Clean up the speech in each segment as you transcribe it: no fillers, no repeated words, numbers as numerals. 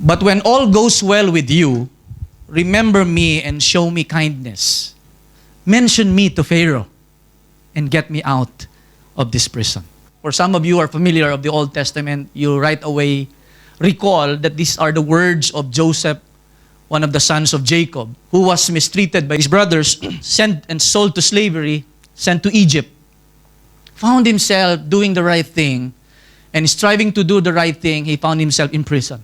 But when all goes well with you, remember me and show me kindness. Mention me to Pharaoh and get me out of this prison. For some of you who are familiar of the Old Testament, you right away recall that these are the words of Joseph, one of the sons of Jacob, who was mistreated by his brothers, sent and sold to slavery, sent to Egypt, found himself doing the right thing, and striving to do the right thing, he found himself in prison.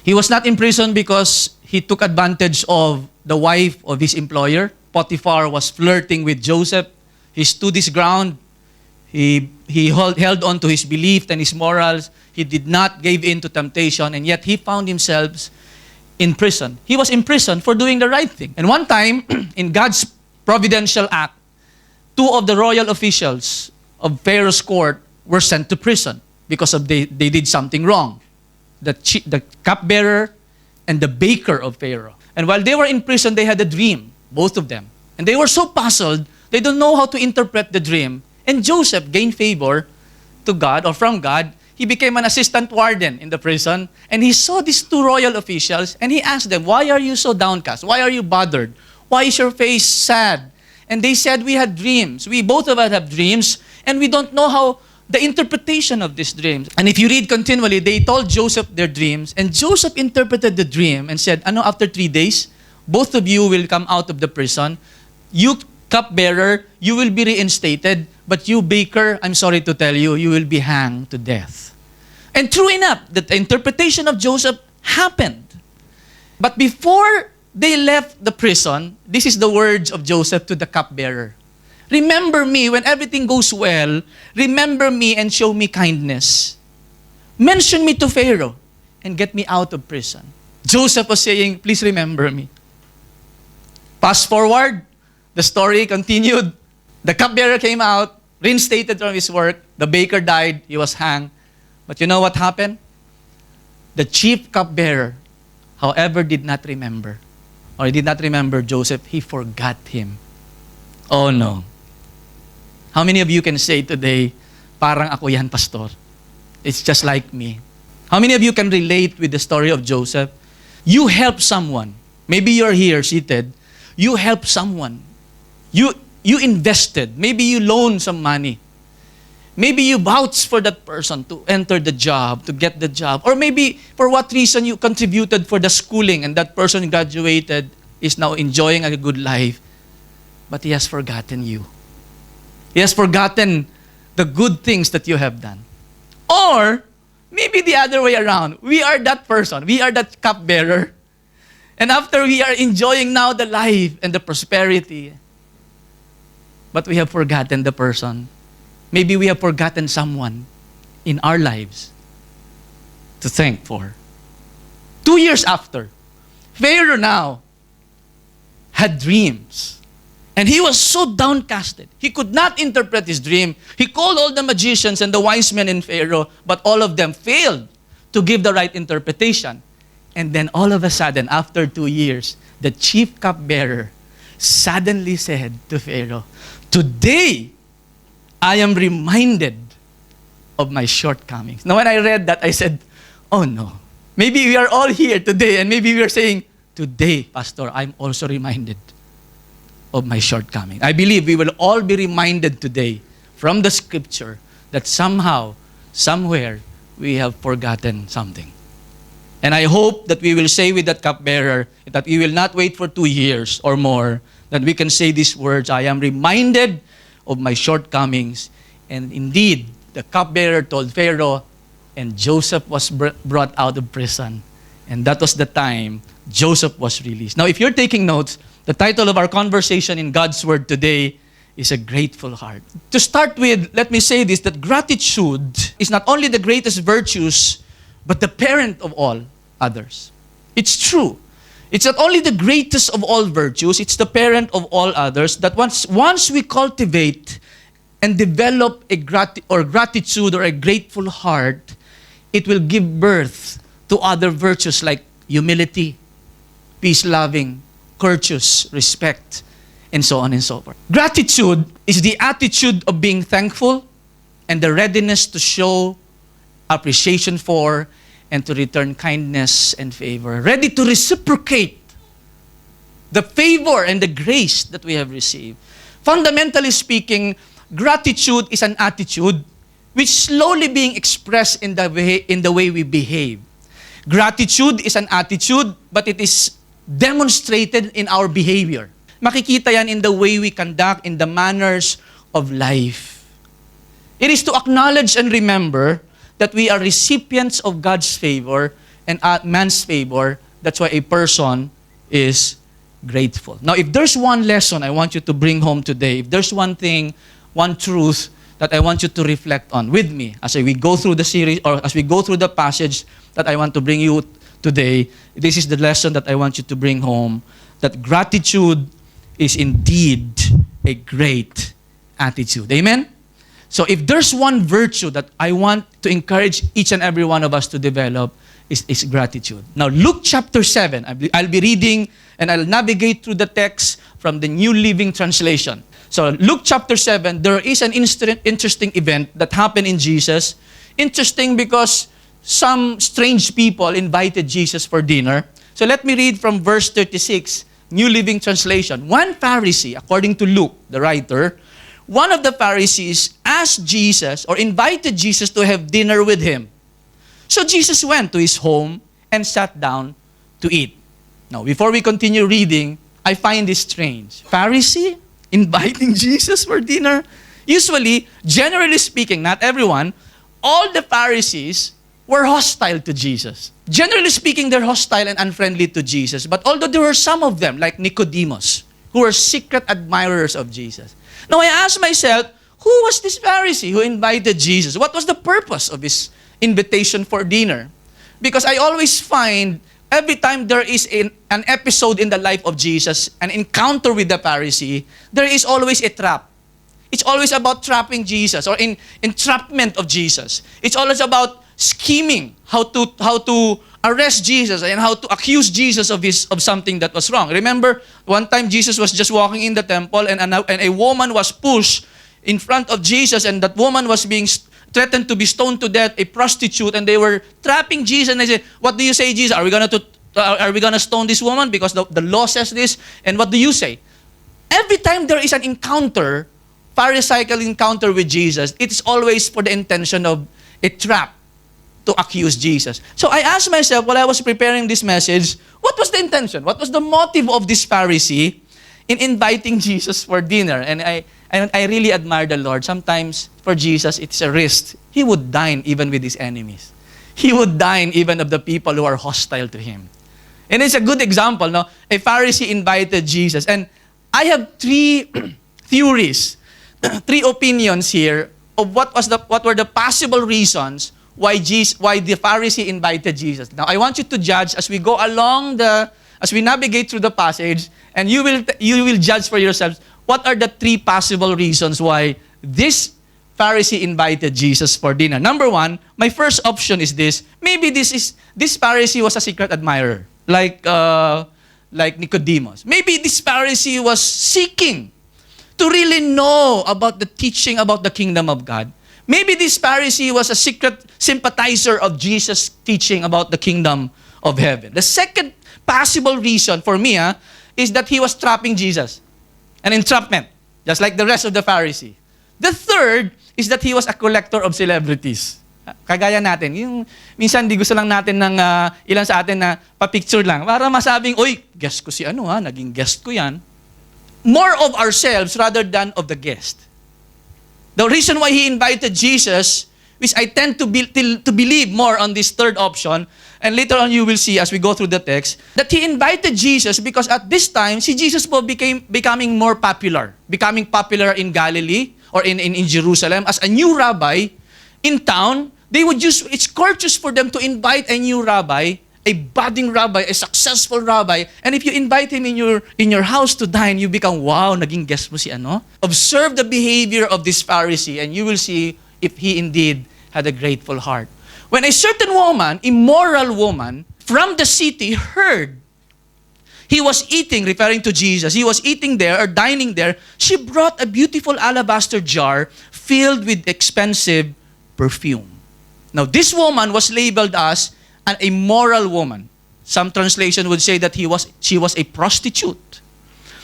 He was not in prison because he took advantage of the wife of his employer. Potiphar was flirting with Joseph. He stood his ground. He held on to his belief and his morals. He did not give in to temptation, and yet he found himself in prison. He was in prison for doing the right thing. And one time, in God's providential act, two of the royal officials of Pharaoh's court were sent to prison because they did something wrong. The cupbearer and the baker of Pharaoh. And while they were in prison, they had a dream, both of them. And they were so puzzled, they don't know how to interpret the dream. And Joseph gained favor to God or from God. He became an assistant warden in the prison. And he saw these two royal officials and he asked them, why are you so downcast? Why are you bothered? Why is your face sad? And they said, we had dreams. We both of us have dreams and we don't know how the interpretation of these dreams. And if you read continually, they told Joseph their dreams, and Joseph interpreted the dream and said, after 3 days, both of you will come out of the prison. You cupbearer, you will be reinstated, but you baker, I'm sorry to tell you, you will be hanged to death. And true enough, the interpretation of Joseph happened. But before they left the prison, this is the words of Joseph to the cupbearer. Remember me when everything goes well. Remember me and show me kindness. Mention me to Pharaoh and get me out of prison. Joseph was saying, please remember me. Fast forward, the story continued. The cupbearer came out, reinstated from his work. The baker died, he was hanged. But you know what happened? The chief cupbearer, however, did not remember. Or he did not remember Joseph, he forgot him. Oh no. How many of you can say today, parang ako yan, pastor? It's just like me. How many of you can relate with the story of Joseph? You help someone. Maybe you're here seated. You help someone. You invested. Maybe you loaned some money. Maybe you vouched for that person to enter the job, to get the job. Or maybe for what reason you contributed for the schooling and that person graduated, is now enjoying a good life. But he has forgotten you. He has forgotten the good things that you have done. Or maybe the other way around. We are that person. We are that cupbearer. And after we are enjoying now the life and the prosperity, but we have forgotten the person. Maybe we have forgotten someone in our lives to thank for. 2 years after, Pharaoh now had dreams. And he was so downcasted. He could not interpret his dream. He called all the magicians and the wise men in Pharaoh, but all of them failed to give the right interpretation. And then all of a sudden, after 2 years, the chief cupbearer suddenly said to Pharaoh, today, I am reminded of my shortcomings. Now when I read that, I said, oh no. Maybe we are all here today and maybe we are saying, today, Pastor, I'm also reminded of my shortcomings. I believe we will all be reminded today from the scripture that somehow, somewhere, we have forgotten something. And I hope that we will say with that cupbearer that we will not wait for 2 years or more, that we can say these words, I am reminded of my shortcomings. And indeed, the cupbearer told Pharaoh, and Joseph was brought out of prison. And that was the time Joseph was released. Now, if you're taking notes, the title of our conversation in God's Word today is A Grateful Heart. To start with, let me say this, that gratitude is not only the greatest virtues, but the parent of all others. It's true. It's not only the greatest of all virtues, it's the parent of all others, that once we cultivate and develop gratitude or a grateful heart, it will give birth to other virtues like humility, peace-loving, courteous, respect, and so on and so forth. Gratitude is the attitude of being thankful and the readiness to show appreciation for and to return kindness and favor, ready to reciprocate the favor and the grace that we have received. Fundamentally speaking, gratitude is an attitude which is slowly being expressed in the way we behave. Gratitude is an attitude, but it is demonstrated in our behavior. Makikita yan in the way we conduct, in the manners of life. It is to acknowledge and remember that we are recipients of God's favor and man's favor. That's why a person is grateful. Now, if there's one lesson I want you to bring home today, if there's one thing, one truth that I want you to reflect on with me as we go through the series or as we go through the passage that I want to bring you today, this is the lesson that I want you to bring home, that gratitude is indeed a great attitude. Amen? So if there's one virtue that I want to encourage each and every one of us to develop, is gratitude. Now, Luke chapter 7, I'll be reading and I'll navigate through the text from the New Living Translation. So, Luke chapter 7, there is an interesting event that happened in Jesus. Interesting because some strange people invited Jesus for dinner. So, let me read from verse 36, New Living Translation. One Pharisee, according to Luke, the writer, one of the Pharisees asked Jesus or invited Jesus to have dinner with him. So Jesus went to his home and sat down to eat. Now, before we continue reading, I find this strange. Pharisee inviting Jesus for dinner? Usually, generally speaking, not everyone, all the Pharisees were hostile to Jesus. Generally speaking, they're hostile and unfriendly to Jesus. But although there were some of them, like Nicodemus, who were secret admirers of Jesus. Now, I ask myself, who was this Pharisee who invited Jesus? What was the purpose of his invitation for dinner? Because I always find every time there is an episode in the life of Jesus, an encounter with the Pharisee, there is always a trap. It's always about trapping Jesus or entrapment of Jesus. It's always about scheming how to arrest Jesus and how to accuse Jesus of something that was wrong. Remember, one time Jesus was just walking in the temple and a woman was pushed in front of Jesus, and that woman was being threatened to be stoned to death, a prostitute, and they were trapping Jesus, and they said, "What do you say, Jesus? Are we gonna stone this woman because the law says this?" And what do you say? Every time there is an encounter, Pharisaical encounter with Jesus, it is always for the intention of a trap to accuse Jesus. So I asked myself while I was preparing this message, what was the intention? What was the motive of this Pharisee in inviting Jesus for dinner? And I really admire the Lord. Sometimes for Jesus, it's a risk. He would dine even with his enemies. He would dine even of the people who are hostile to him. And it's a good example, no? A Pharisee invited Jesus. And I have three theories, three opinions here of what were the possible reasons why the Pharisee invited Jesus. Now, I want you to judge as we go along as we navigate through the passage, and you will judge for yourselves what are the three possible reasons why this Pharisee invited Jesus for dinner. Number one, my first option is this. Maybe this Pharisee was a secret admirer, like Nicodemus. Maybe this Pharisee was seeking to really know about the teaching about the kingdom of God. Maybe this Pharisee was a secret sympathizer of Jesus' teaching about the kingdom of heaven. The second possible reason for me is that he was trapping Jesus. An entrapment, just like the rest of the Pharisee. The third is that he was a collector of celebrities. Kagaya natin, yung minsan di gusto lang natin ng ilan sa atin na pa-picture lang para masabing, "Oy, guest ko si naging guest ko yan." More of ourselves rather than of the guest. The reason why he invited Jesus, which I tend to believe more on this third option, and later on you will see as we go through the text, that he invited Jesus because at this time, si Jesus po becoming more popular. Becoming popular in Galilee or in Jerusalem as a new rabbi in town. It's courteous for them to invite a new rabbi, a budding rabbi, a successful rabbi, and if you invite him in your house to dine, you become, wow, naging guest mo si ano? Observe the behavior of this Pharisee and you will see if he indeed had a grateful heart. When a certain woman, immoral woman, from the city heard he was eating, referring to Jesus, he was eating there or dining there, she brought a beautiful alabaster jar filled with expensive perfume. Now, this woman was labeled as an immoral woman. Some translation would say that she was a prostitute.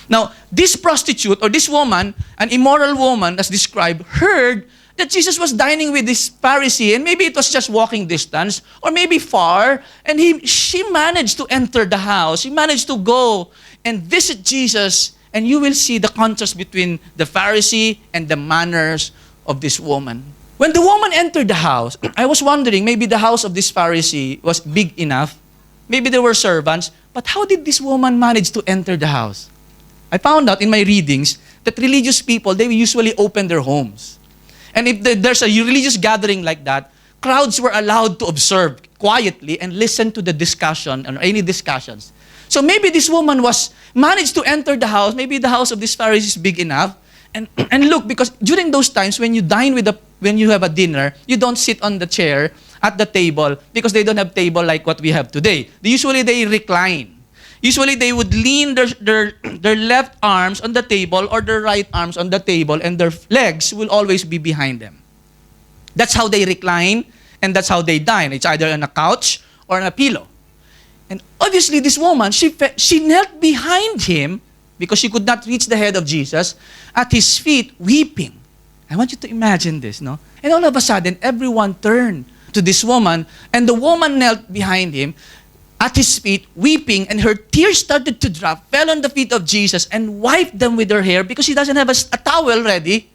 Now, this prostitute or this woman, an immoral woman as described, heard that Jesus was dining with this Pharisee, and maybe it was just walking distance or maybe far, and she managed to enter the house. She managed to go and visit Jesus, and you will see the contrast between the Pharisee and the manners of this woman. When the woman entered the house, I was wondering, maybe the house of this Pharisee was big enough. Maybe there were servants, but how did this woman manage to enter the house? I found out in my readings that religious people, they usually open their homes. And if there's a religious gathering like that, crowds were allowed to observe quietly and listen to the discussion or any discussions. So maybe this woman managed to enter the house. Maybe the house of this Pharisee is big enough. And look, because during those times when you dine when you have a dinner, you don't sit on the chair at the table because they don't have table like what we have today. Usually they recline. Usually they would lean their left arms on the table or their right arms on the table, and their legs will always be behind them. That's how they recline, and that's how they dine. It's either on a couch or on a pillow. And obviously this woman, she knelt behind him because she could not reach the head of Jesus, at his feet, weeping. I want you to imagine this, no? And all of a sudden, everyone turned to this woman, and the woman knelt behind him, at his feet, weeping, and her tears started to drop, fell on the feet of Jesus, and wiped them with her hair because she doesn't have a towel ready.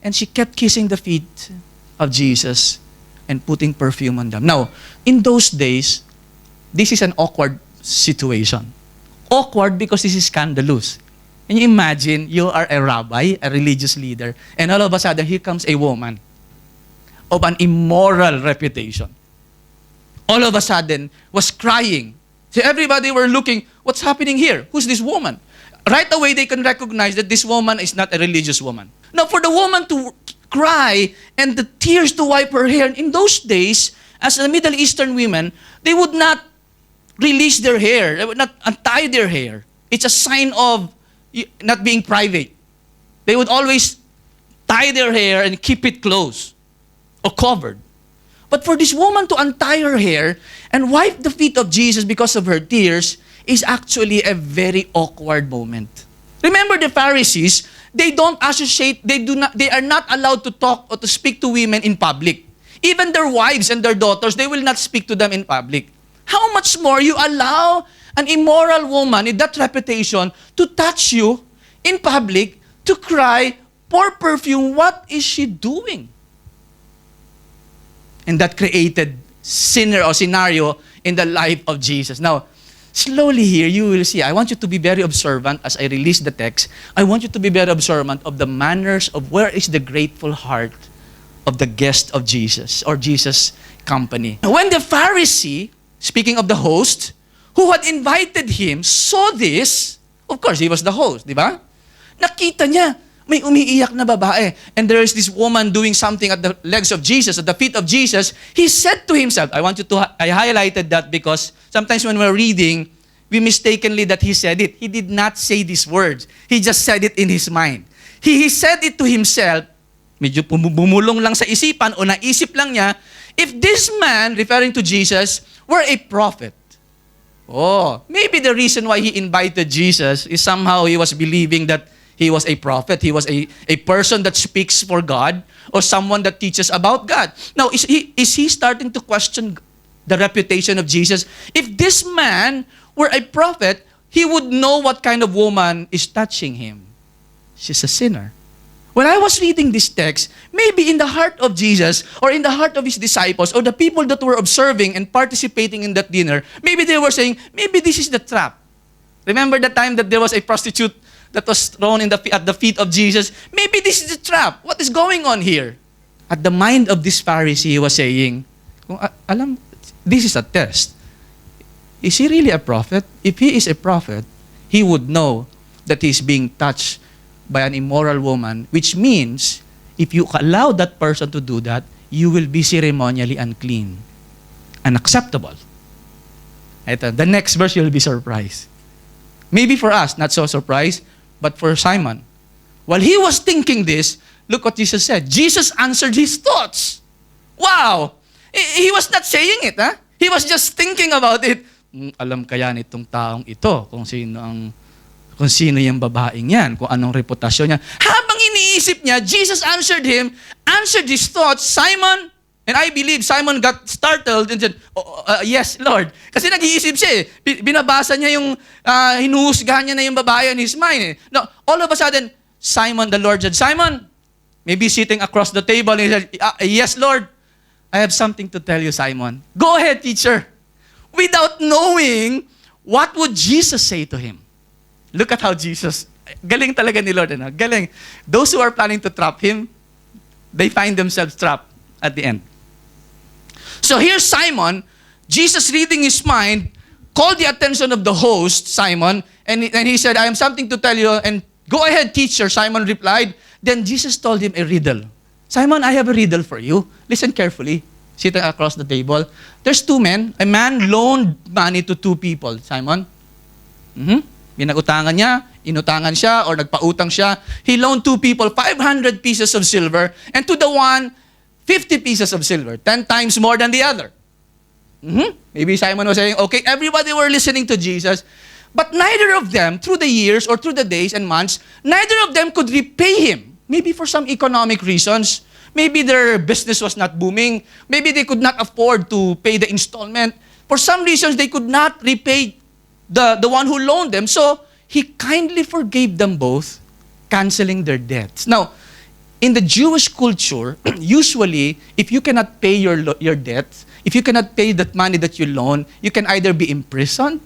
And she kept kissing the feet of Jesus and putting perfume on them. Now, in those days, this is an awkward situation. Awkward because this is scandalous. And you imagine, you are a rabbi, a religious leader, and all of a sudden, here comes a woman of an immoral reputation. All of a sudden, was crying. So everybody were looking, what's happening here? Who's this woman? Right away, they can recognize that this woman is not a religious woman. Now, for the woman to cry and the tears to wipe her hair, in those days, as the Middle Eastern women, they would not release their hair. They would not untie their hair. It's a sign of not being private. They would always tie their hair and keep it close or covered. But for this woman to untie her hair and wipe the feet of Jesus because of her tears is actually a very awkward moment. Remember the Pharisees, they are not allowed to talk or to speak to women in public. Even their wives and their daughters, they will not speak to them in public. How much more you allow an immoral woman with that reputation to touch you in public, to cry, pour perfume? What is she doing? And that created scenario in the life of Jesus. Now, slowly here, you will see, I want you to be very observant as I release the text. I want you to be very observant of the manners of where is the grateful heart of the guest of Jesus or Jesus' company. When the Pharisee, speaking of the host, who had invited him, saw this, of course, he was the host, di ba? Nakita niya, may umiiyak na babae. And there is this woman doing something at the legs of Jesus, at the feet of Jesus. He said to himself, I highlighted that because sometimes when we're reading, we mistakenly that he said it. He did not say these words. He just said it in his mind. He said it to himself, medyo bumulong lang sa isipan o naisip lang niya, if this man, referring to Jesus, were a prophet, maybe the reason why he invited Jesus is somehow he was believing that he was a prophet. He was a person that speaks for God or someone that teaches about God. Now, is he starting to question the reputation of Jesus? If this man were a prophet, he would know what kind of woman is touching him. She's a sinner. When I was reading this text, maybe in the heart of Jesus or in the heart of his disciples or the people that were observing and participating in that dinner, maybe they were saying, maybe this is the trap. Remember the time that there was a prostitute that was thrown at the feet of Jesus? Maybe this is the trap. What is going on here? At the mind of this Pharisee, he was saying, this is a test. Is he really a prophet? If he is a prophet, he would know that he is being touched by an immoral woman, which means if you allow that person to do that, you will be ceremonially unclean, unacceptable. The next verse, you'll be surprised. Maybe for us, not so surprised, but for Simon. While he was thinking this, look what Jesus said. Jesus answered his thoughts. Wow! He was not saying it, huh? He was just thinking about it. Alam kaya nitong taong ito kung sino yung babaeng yan, kung anong reputasyon niya. Habang iniisip niya, Jesus answered his thoughts, Simon. And I believe Simon got startled and said, yes, Lord. Kasi nag-iisip siya Binabasa niya yung, hinuhusgahan niya na yung babae in his mind No, all of a sudden, Simon, the Lord said, Simon, maybe sitting across the table, and he said, yes, Lord. I have something to tell you, Simon. Go ahead, teacher. Without knowing, what would Jesus say to him? Look at how Jesus, galing talaga ni Lord. Galing. Those who are planning to trap him, they find themselves trapped at the end. So here's Simon, Jesus reading his mind, called the attention of the host, Simon, and he said, I have something to tell you, and go ahead, teacher, Simon replied. Then Jesus told him a riddle. Simon, I have a riddle for you. Listen carefully. Sitting across the table. There's two men. A man loaned money to two people, Simon. Binagutangan niya, inutangan siya, or nagpautang siya. He loaned two people 500 pieces of silver, and to the one, 50 pieces of silver, 10 times more than the other. Maybe Simon was saying, okay, everybody were listening to Jesus, but neither of them, through the years or through the days and months, neither of them could repay him. Maybe for some economic reasons. Maybe their business was not booming. Maybe they could not afford to pay the installment. For some reasons, they could not repay the one who loaned them. So, he kindly forgave them both, canceling their debts. Now, in the Jewish culture, usually, if you cannot pay your debts, if you cannot pay that money that you loan, you can either be imprisoned,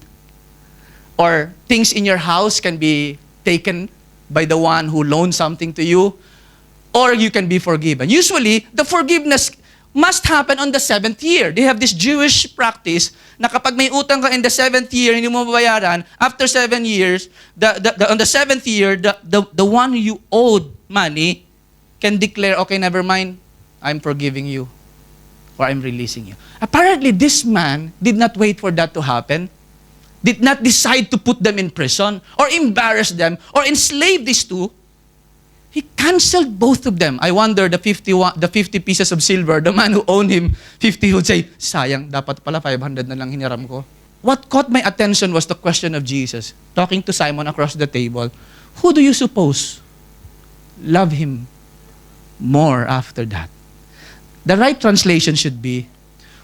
or things in your house can be taken by the one who loaned something to you, or you can be forgiven. Usually, the forgiveness must happen on the 7th year. They have this Jewish practice na kapag may utang ka in the 7th year, hindi mo mabayaran, after 7 years, on the 7th year, the one you owed money can declare, okay, never mind, I'm forgiving you, or I'm releasing you. Apparently, this man did not wait for that to happen, did not decide to put them in prison, or embarrass them, or enslave these two. He canceled both of them. I wonder, the 50 pieces of silver, the man who owned him 50 would say, sayang, dapat pala 500 na lang hiniram ko. What caught my attention was the question of Jesus, talking to Simon across the table. Who do you suppose loved him more after that? The right translation should be,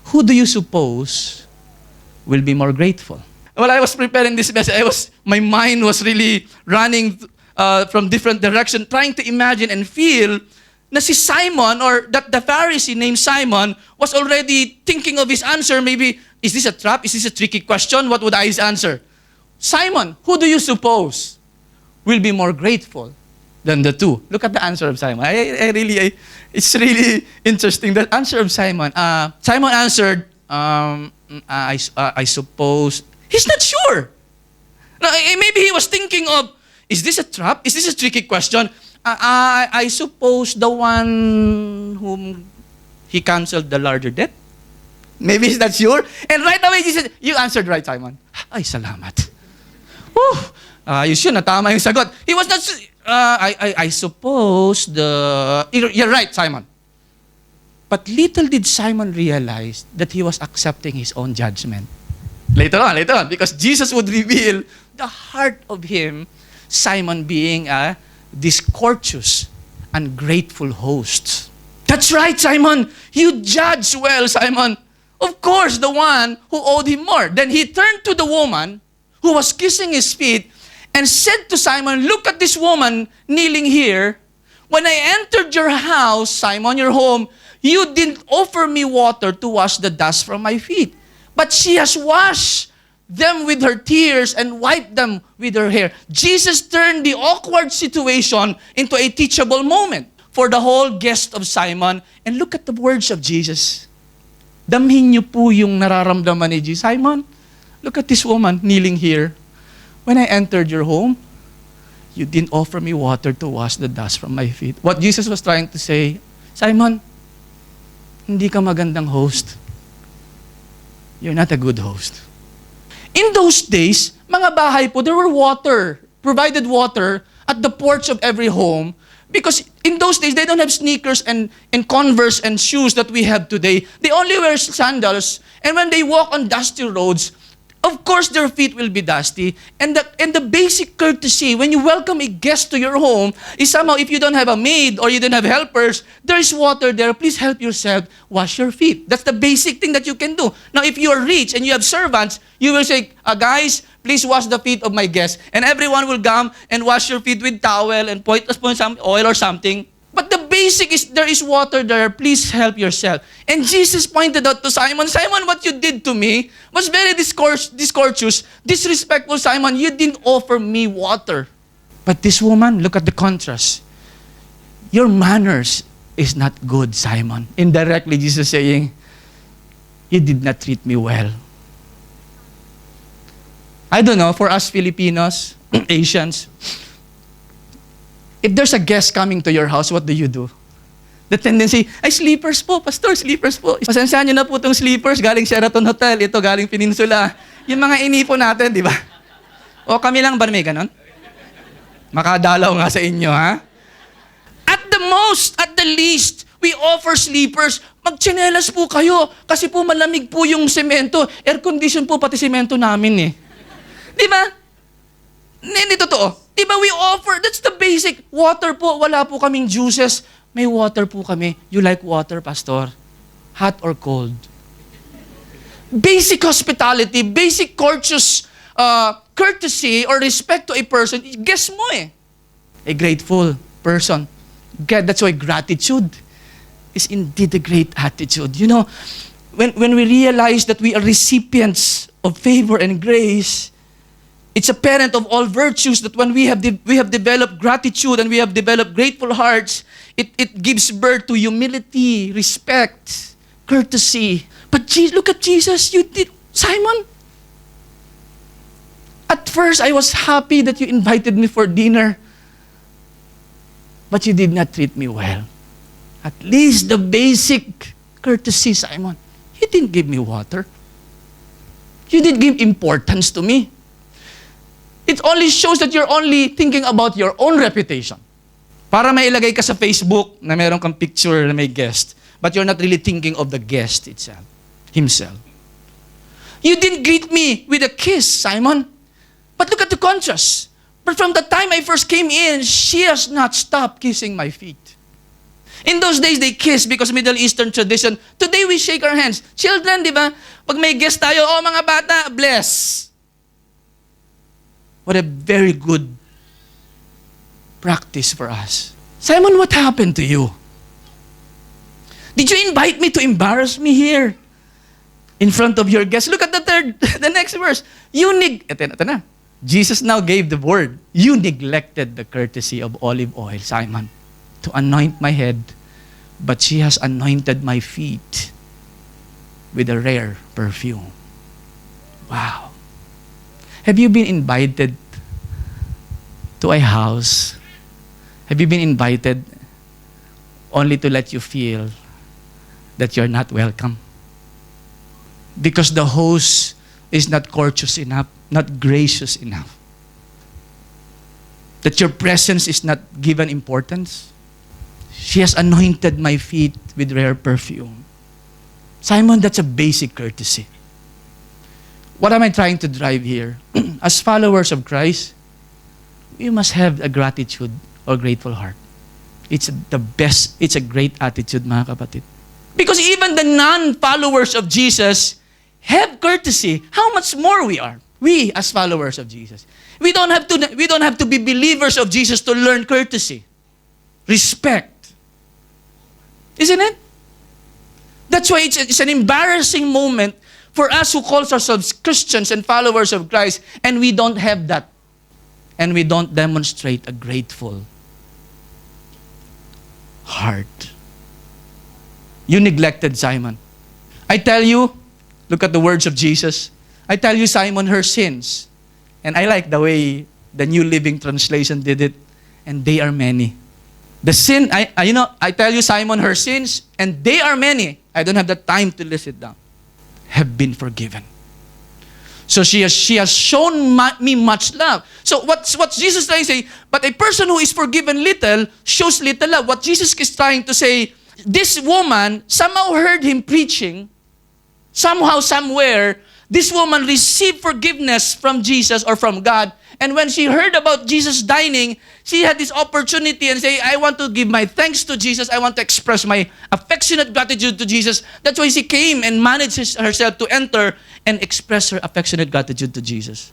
who do you suppose will be more grateful? While I was preparing this message, my mind was really running from different directions, trying to imagine and feel na si Simon, or that the Pharisee named Simon was already thinking of his answer. Maybe, is this a trap? Is this a tricky question? What would I answer? Simon, who do you suppose will be more grateful than the two? Look at the answer of Simon. It's really interesting. The answer of Simon. Simon answered, I suppose, he's not sure. Now, maybe he was thinking of, is this a trap? Is this a tricky question? I suppose the one whom he canceled the larger debt. Maybe he's not sure. And right away, he said, you answered right, Simon. Ay, salamat. Ayos yun, natama yung sagot. He was not, I suppose you're right, Simon. But little did Simon realize that he was accepting his own judgment. Later on, because Jesus would reveal the heart of him, Simon being a discourteous, ungrateful host. That's right, Simon. You judge well, Simon. Of course, the one who owed him more. Then he turned to the woman who was kissing his feet and said to Simon, look at this woman kneeling here. When I entered your house, Simon, your home, you didn't offer me water to wash the dust from my feet. But she has washed them with her tears and wiped them with her hair. Jesus turned the awkward situation into a teachable moment for the whole guest of Simon. And look at the words of Jesus. Damhin niyo po yung nararamdaman ni Jesus. Simon, look at this woman kneeling here. When I entered your home, you didn't offer me water to wash the dust from my feet. What Jesus was trying to say, Simon, hindi ka magandang host. You're not a good host. In those days, mga bahay po, there were water, provided water at the porch of every home, Because in those days, they don't have sneakers and Converse and shoes that we have today. They only wear sandals. And when they walk on dusty roads, of course, their feet will be dusty. And the basic courtesy, when you welcome a guest to your home, is somehow, if you don't have a maid or you don't have helpers, there is water there. Please help yourself wash your feet. That's the basic thing that you can do. Now, if you are rich and you have servants, you will say, guys, please wash the feet of my guests. And everyone will come and wash your feet with towel and point some oil or something. But the basic is, there is water there. Please help yourself. And Jesus pointed out to Simon, Simon, what you did to me was very discourteous, disrespectful, Simon. You didn't offer me water. But this woman, look at the contrast. Your manners is not good, Simon. Indirectly, Jesus saying, you did not treat me well. I don't know, for us Filipinos, Asians, if there's a guest coming to your house, what do you do? The tendency, ay, sleepers po, pastor, sleepers po. Pasensyahan niyo na po itong sleepers, galing Sheraton Hotel, ito galing Peninsula. Yung mga inipo natin, di ba? O kami lang ba may ganon? Makadalaw nga sa inyo, ha? At the most, at the least, we offer sleepers. Magtsinelas po kayo, kasi po malamig po yung semento. Air condition po pati semento namin eh. Di ba? Hindi totoo. Diba we offer, that's the basic. Water po, wala po kaming juices. May water po kami. You like water, pastor? Hot or cold? Basic hospitality, basic courtesy or respect to a person. Guess mo eh. A grateful person. God, that's why gratitude is indeed a great attitude. You know, when we realize that we are recipients of favor and grace, it's a parent of all virtues that when we have developed gratitude and we have developed grateful hearts, it gives birth to humility, respect, courtesy. But look at Jesus. You did, Simon. At first, I was happy that you invited me for dinner, but you did not treat me well. At least the basic courtesy, Simon. You didn't give me water. You didn't give importance to me. It only shows that you're only thinking about your own reputation. Para may ilagay ka sa Facebook na meron kang picture na may guest, but you're not really thinking of the guest himself. You didn't greet me with a kiss, Simon. But look at the contrast. But from the time I first came in, she has not stopped kissing my feet. In those days, they kiss because Middle Eastern tradition. Today, we shake our hands. Children, di ba? Pag may guest tayo, oh mga bata, bless. What a very good practice for us. Simon, what happened to you? Did you invite me to embarrass me here in front of your guests? Look at the next verse. Ito na. Jesus now gave the word. You neglected the courtesy of olive oil, Simon, to anoint my head, but she has anointed my feet with a rare perfume. Wow. Have you been invited to a house? Have you been invited only to let you feel that you're not welcome? Because the host is not courteous enough, not gracious enough. That your presence is not given importance. She has anointed my feet with rare perfume. Simon, that's a basic courtesy. What am I trying to drive here? As followers of Christ, we must have a gratitude or grateful heart. It's a great attitude, mga kapatid. Because even the non-followers of Jesus have courtesy. How much more we are? We as followers of Jesus. We don't have to be believers of Jesus to learn courtesy. Respect. Isn't it? That's why it's an embarrassing moment for us who calls ourselves Christians and followers of Christ, and we don't have that. And we don't demonstrate a grateful heart. You neglected Simon. I tell you, look at the words of Jesus. I tell you, Simon, her sins. And I like the way the New Living Translation did it. And they are many. The sin, I tell you, Simon, her sins, and they are many. I don't have the time to list it down. Have been forgiven. So she has shown me much love. So what's Jesus trying to say? But a person who is forgiven little shows little love. What Jesus is trying to say, this woman somehow heard him preaching. Somehow, somewhere, this woman received forgiveness from Jesus or from God. And when she heard about Jesus dining, she had this opportunity and say, I want to give my thanks to Jesus. I want to express my affectionate gratitude to Jesus. That's why she came and managed herself to enter and express her affectionate gratitude to Jesus.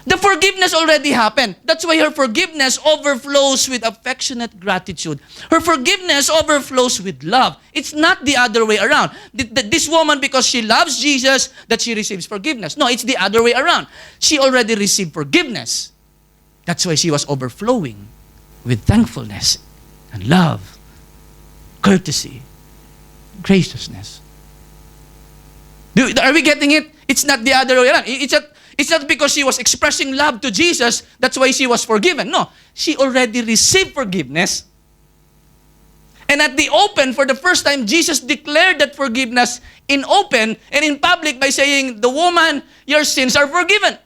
The forgiveness already happened. That's why her forgiveness overflows with affectionate gratitude. Her forgiveness overflows with love. It's not the other way around. This woman, because she loves Jesus, that she receives forgiveness. No, it's the other way around. She already received forgiveness. That's why she was overflowing with thankfulness and love, courtesy, graciousness. Are we getting it? It's not the other way around. It's not because she was expressing love to Jesus, that's why she was forgiven. No, she already received forgiveness. And at the open, for the first time, Jesus declared that forgiveness in open and in public by saying, the woman, your sins are forgiven.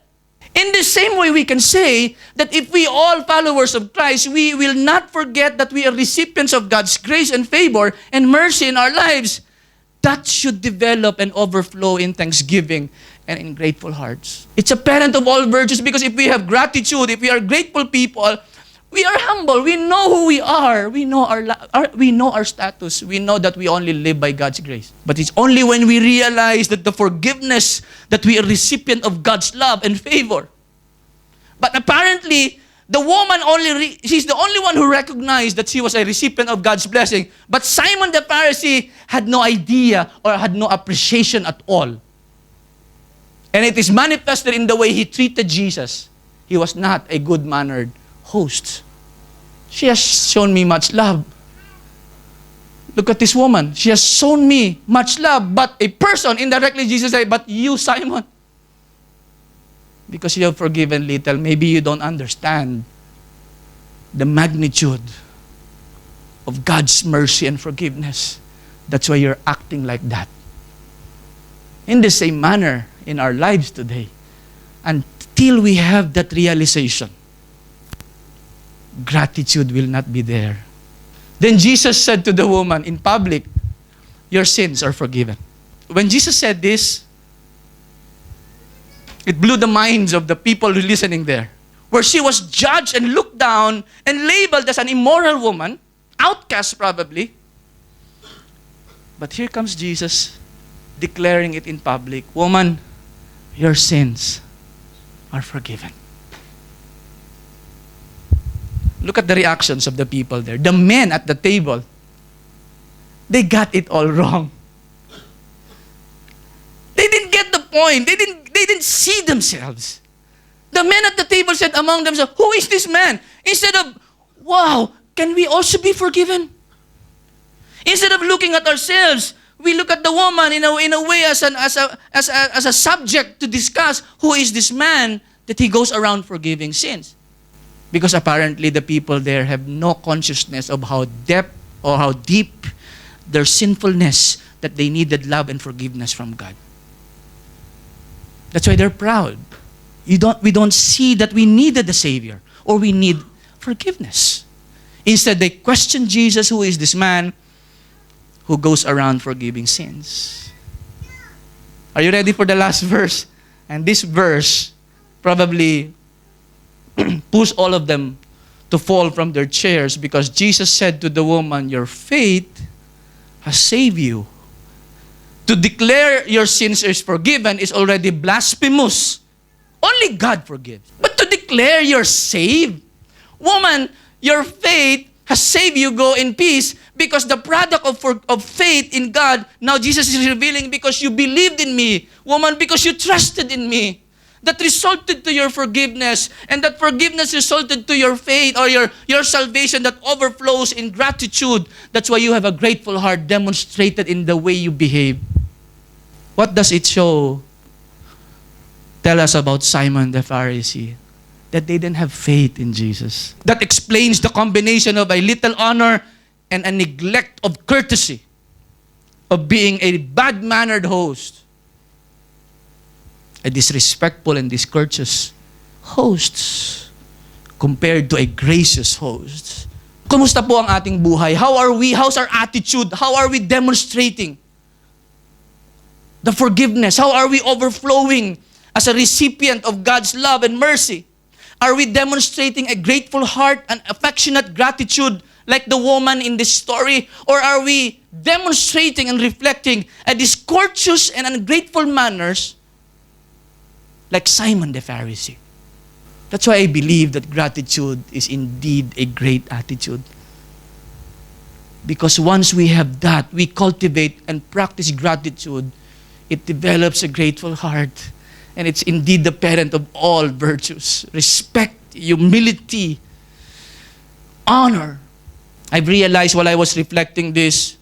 In the same way, we can say that if we all followers of Christ, we will not forget that we are recipients of God's grace and favor and mercy in our lives. That should develop and overflow in thanksgiving and in grateful hearts. It's a parent of all virtues, because if we have gratitude, if we are grateful people, we are humble. We know who we are. We know our status. We know that we only live by God's grace. But it's only when we realize that the forgiveness, that we are recipient of God's love and favor. But apparently, the woman she's the only one who recognized that she was a recipient of God's blessing. But Simon the Pharisee had no idea or had no appreciation at all. And it is manifested in the way he treated Jesus. He was not a good-mannered host. She has shown me much love. Look at this woman. She has shown me much love. But a person, indirectly Jesus said, but you, Simon, because you have forgiven little, maybe you don't understand the magnitude of God's mercy and forgiveness. That's why you're acting like that. In the same manner, in our lives today, until we have that realization, gratitude will not be there. Then Jesus said to the woman in public, your sins are forgiven. When Jesus said this, it blew the minds of the people listening there, where she was judged and looked down and labeled as an immoral woman, outcast probably. But here comes Jesus declaring it in public, woman, your sins are forgiven. Look at the reactions of the people there. The men at the table, they got it all wrong. They didn't get the point. They didn't see themselves. The men at the table said among themselves, who is this man? Instead of, wow, can we also be forgiven? Instead of looking at ourselves, we look at the woman in a way as a subject to discuss who is this man that he goes around forgiving sins. Because apparently the people there have no consciousness of how deep their sinfulness, that they needed love and forgiveness from God. That's why they're proud. We don't see that we needed a Savior or we need forgiveness. Instead, they question Jesus, who is this man who goes around forgiving sins. Are you ready for the last verse? And this verse probably pushed all of them to fall from their chairs, because Jesus said to the woman, your faith has saved you. To declare your sins is forgiven is already blasphemous. Only God forgives. But to declare you're saved, woman, your faith has saved you, go in peace, because the product of faith in God, now Jesus is revealing, because you believed in me, woman, because you trusted in me, that resulted to your forgiveness, and that forgiveness resulted to your faith or your salvation that overflows in gratitude. That's why you have a grateful heart demonstrated in the way you behave. What does it show? Tell us about Simon the Pharisee. That they didn't have faith in Jesus. That explains the combination of a little honor and a neglect of courtesy, of being a bad-mannered host. a disrespectful and discourteous hosts compared to a gracious host. Kumusta po ang ating buhay? How are we? How's our attitude? How are we demonstrating the forgiveness? How are we overflowing as a recipient of God's love and mercy? Are we demonstrating a grateful heart and affectionate gratitude like the woman in this story? Or are we demonstrating and reflecting a discourteous and ungrateful manners like Simon the Pharisee? That's why I believe that gratitude is indeed a great attitude. Because once we have that, we cultivate and practice gratitude, it develops a grateful heart. And it's indeed the parent of all virtues. Respect, humility, honor. I've realized while I was reflecting this,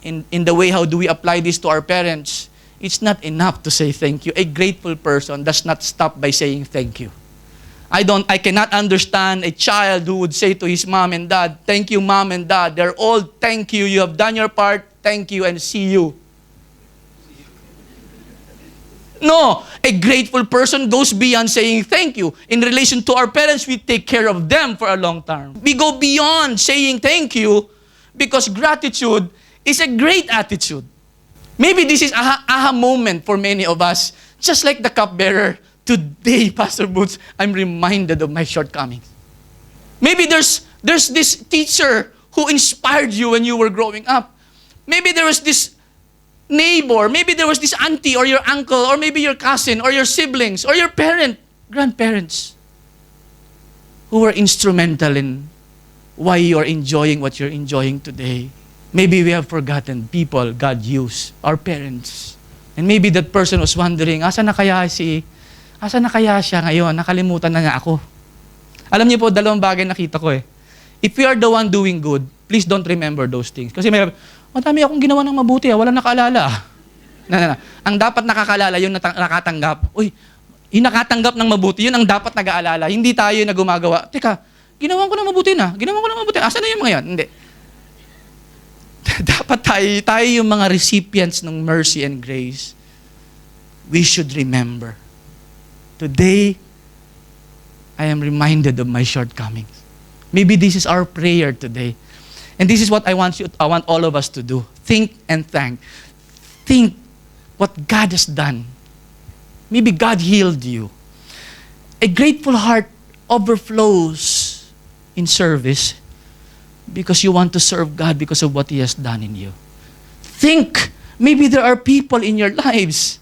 in the way how do we apply this to our parents, it's not enough to say thank you. A grateful person does not stop by saying thank you. I cannot understand a child who would say to his mom and dad, thank you, mom and dad. They're all, thank you. You have done your part. Thank you and see you. No, a grateful person goes beyond saying thank you. In relation to our parents, we take care of them for a long time. We go beyond saying thank you because gratitude is a great attitude. Maybe this is aha moment for many of us. Just like the cupbearer, today, Pastor Boots, I'm reminded of my shortcomings. Maybe there's this teacher who inspired you when you were growing up. Maybe there was this neighbor, maybe there was this auntie or your uncle or maybe your cousin or your siblings or your grandparents who were instrumental in why you are enjoying what you're enjoying today. Maybe we have forgotten people God used, our parents. And maybe that person was wondering, asa na kaya siya ngayon? Nakalimutan na niya ako. Alam niyo po, dalawang bagay nakita ko eh. If we are the one doing good, please don't remember those things. Kasi madami akong ginawa ng mabuti, wala nakaalala. Ang dapat nakakalala, yung nakatanggap. Uy, yung nakatanggap ng mabuti, yun ang dapat nag-aalala. Hindi tayo na gumagawa. Teka, ginawa ko ng mabuti na. Asa na yung mga yan? Hindi. Dapat tayo yung mga recipients ng mercy and grace. We should remember. Today, I am reminded of my shortcomings. Maybe this is our prayer today. And this is what I want all of us to do. Think and thank. Think what God has done. Maybe God healed you. A grateful heart overflows in service because you want to serve God because of what He has done in you. Think, maybe there are people in your lives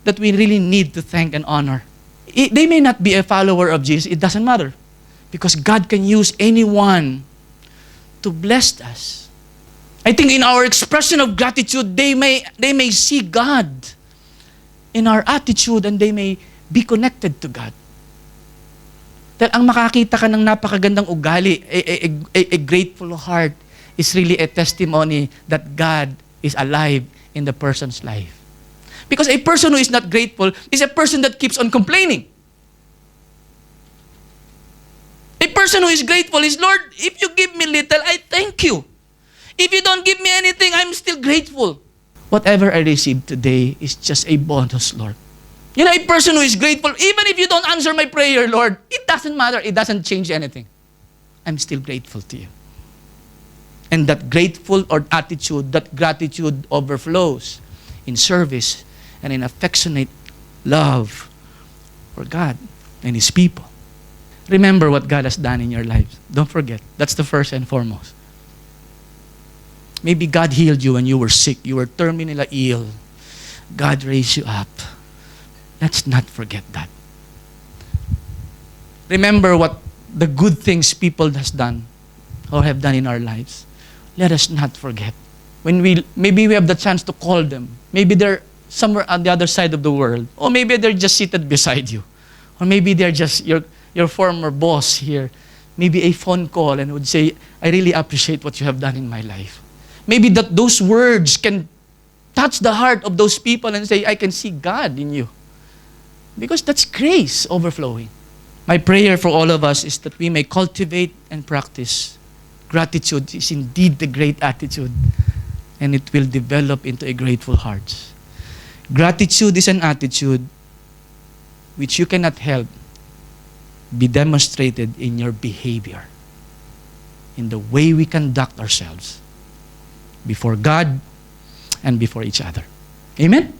that we really need to thank and honor. They may not be a follower of Jesus. It doesn't matter. Because God can use anyone to bless us. I think in our expression of gratitude, they may see God in our attitude and they may be connected to God. Dahil ang makakita ka ng napakagandang ugali, a grateful heart, is really a testimony that God is alive in the person's life. Because a person who is not grateful is a person that keeps on complaining. A person who is grateful is, Lord, if you give me little, I thank you. If you don't give me anything, I'm still grateful. Whatever I received today is just a bonus, Lord. You know, a person who is grateful, even if you don't answer my prayer, Lord, it doesn't matter. It doesn't change anything. I'm still grateful to you. And that grateful or attitude, that gratitude overflows in service and in affectionate love for God and His people. Remember what God has done in your lives. Don't forget. That's the first and foremost. Maybe God healed you when you were sick. You were terminally ill. God raised you up. Let's not forget that. Remember what the good things people has done or have done in our lives. Let us not forget. Maybe we have the chance to call them. Maybe they're somewhere on the other side of the world. Or maybe they're just seated beside you. Or maybe they're just your former boss here. Maybe a phone call and would say, I really appreciate what you have done in my life. Maybe those words can touch the heart of those people and say, I can see God in you. Because that's grace overflowing. My prayer for all of us is that we may cultivate and practice. Gratitude is indeed the great attitude, and it will develop into a grateful heart. Gratitude is an attitude which you cannot help be demonstrated in your behavior, in the way we conduct ourselves before God and before each other. Amen?